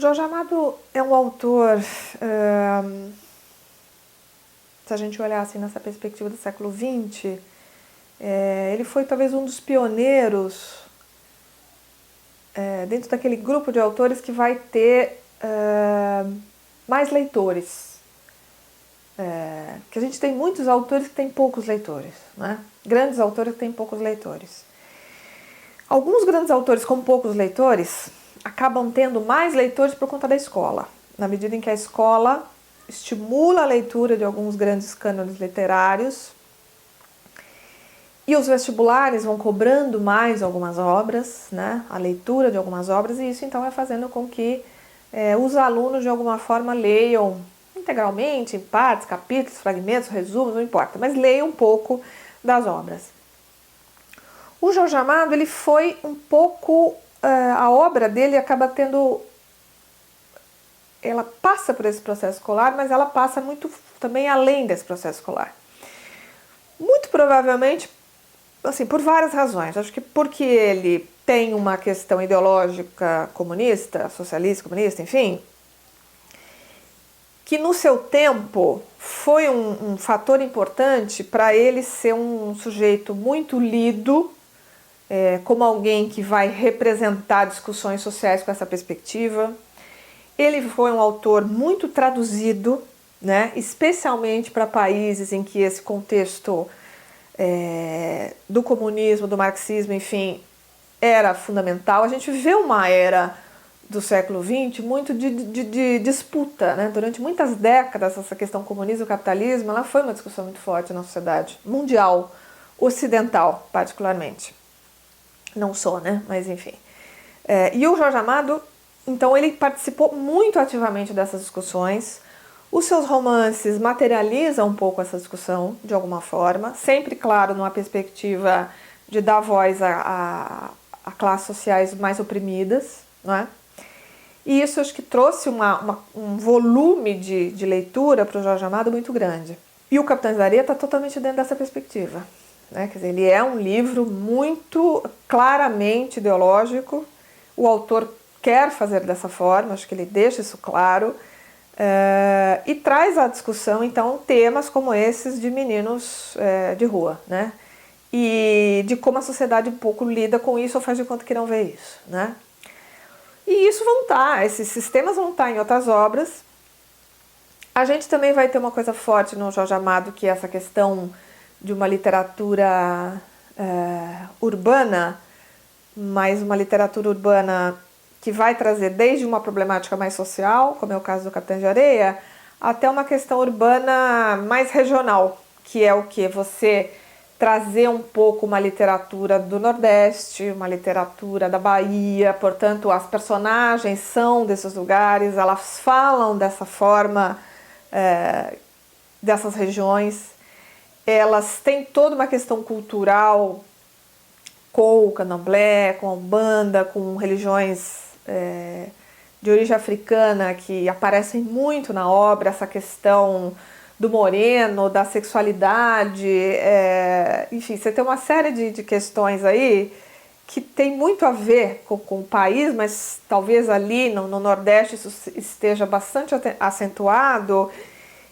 Jorge Amado é um autor, se a gente olhar assim nessa perspectiva do século XX, ele foi talvez um dos pioneiros dentro daquele grupo de autores que vai ter mais leitores. Que a gente tem muitos autores que têm poucos leitores, né? Grandes autores que têm poucos leitores. Alguns grandes autores com poucos leitores acabam tendo mais leitores por conta da escola, na medida em que a escola estimula a leitura de alguns grandes cânones literários e os vestibulares vão cobrando mais algumas obras, né? A leitura de algumas obras, e isso então vai fazendo com que os alunos de alguma forma leiam integralmente, em partes, capítulos, fragmentos, resumos, não importa, mas leiam um pouco das obras. O Jorge Amado, ele foi um pouco, a obra dele acaba tendo, ela passa por esse processo escolar, mas ela passa muito também além desse processo escolar. Muito provavelmente, assim, por várias razões. Acho que porque ele tem uma questão ideológica comunista, socialista, comunista, enfim, que no seu tempo foi um fator importante para ele ser um sujeito muito lido, como alguém que vai representar discussões sociais com essa perspectiva. Ele foi um autor muito traduzido, né, especialmente para países em que esse contexto do comunismo, do marxismo, enfim, era fundamental. A gente vê uma era do século XX muito de disputa, né? Durante muitas décadas essa questão comunismo e capitalismo, ela foi uma discussão muito forte na sociedade mundial, ocidental particularmente. Não só, né? Mas enfim. E o Jorge Amado, então, ele participou muito ativamente dessas discussões. Os seus romances materializam um pouco essa discussão, de alguma forma, sempre, claro, numa perspectiva de dar voz a classes sociais mais oprimidas, não é? E isso acho que trouxe um volume de leitura para o Jorge Amado muito grande. E o Capitães da Areia está totalmente dentro dessa perspectiva, né? Quer dizer, ele é um livro muito claramente ideológico, o autor quer fazer dessa forma, acho que ele deixa isso claro, e traz à discussão, então, temas como esses de meninos de rua, né? E de como a sociedade um pouco lida com isso ou faz de conta que não vê isso, né? E isso esses sistemas vão estar em outras obras. A gente também vai ter uma coisa forte no Jorge Amado, que é essa questão de uma literatura urbana, mas uma literatura urbana que vai trazer desde uma problemática mais social, como é o caso do Capitão de Areia, até uma questão urbana mais regional, que é o que? Você trazer um pouco uma literatura do Nordeste, uma literatura da Bahia, portanto as personagens são desses lugares, elas falam dessa forma, dessas regiões, elas têm toda uma questão cultural com o candomblé, com a umbanda, com religiões de origem africana que aparecem muito na obra, essa questão do moreno, da sexualidade, enfim, você tem uma série de questões aí que tem muito a ver com o país, mas talvez ali no Nordeste isso esteja bastante acentuado,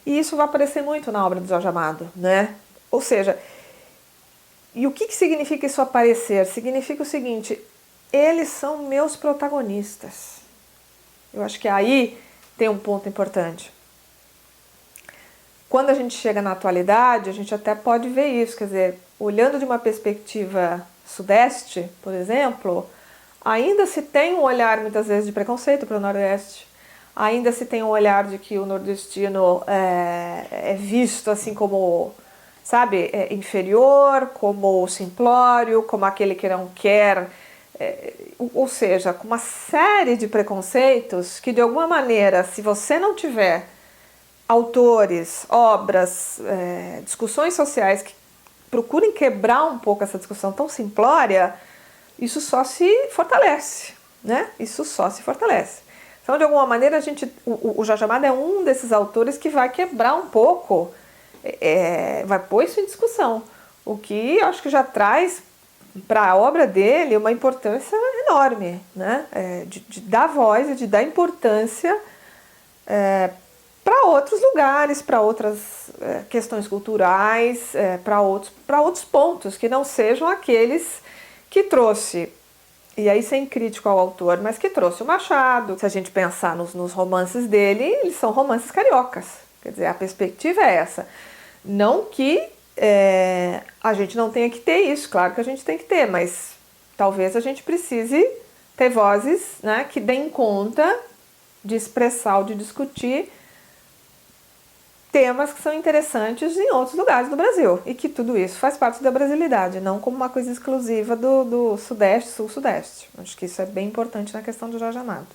e isso vai aparecer muito na obra do Jorge Amado, né? Ou seja, e o que significa isso aparecer? Significa o seguinte: eles são meus protagonistas. Eu acho que aí tem um ponto importante. Quando a gente chega na atualidade, a gente até pode ver isso, quer dizer, olhando de uma perspectiva sudeste, por exemplo, ainda se tem um olhar muitas vezes de preconceito para o Nordeste, ainda se tem um olhar de que o nordestino é visto assim como, sabe, inferior, como simplório, como aquele que não quer, ou seja, com uma série de preconceitos que de alguma maneira, se você não tiver autores, obras, discussões sociais que procurem quebrar um pouco essa discussão tão simplória, isso só se fortalece, né? Isso só se fortalece. Então, de alguma maneira, o Jorge Amado é um desses autores que vai quebrar um pouco, vai pôr isso em discussão, o que eu acho que já traz para a obra dele uma importância enorme, né? De dar voz e de dar importância para outros lugares, para outras questões culturais, para outros pontos que não sejam aqueles que trouxe, e aí sem crítico ao autor, mas que trouxe o Machado. Se a gente pensar nos romances dele, eles são romances cariocas, quer dizer, a perspectiva é essa. Não que a gente não tenha que ter isso, claro que a gente tem que ter, mas talvez a gente precise ter vozes, né, que deem conta de expressar ou de discutir temas que são interessantes em outros lugares do Brasil e que tudo isso faz parte da brasilidade, não como uma coisa exclusiva do Sudeste, Sul-Sudeste. Acho que isso é bem importante na questão do Jorge Amado.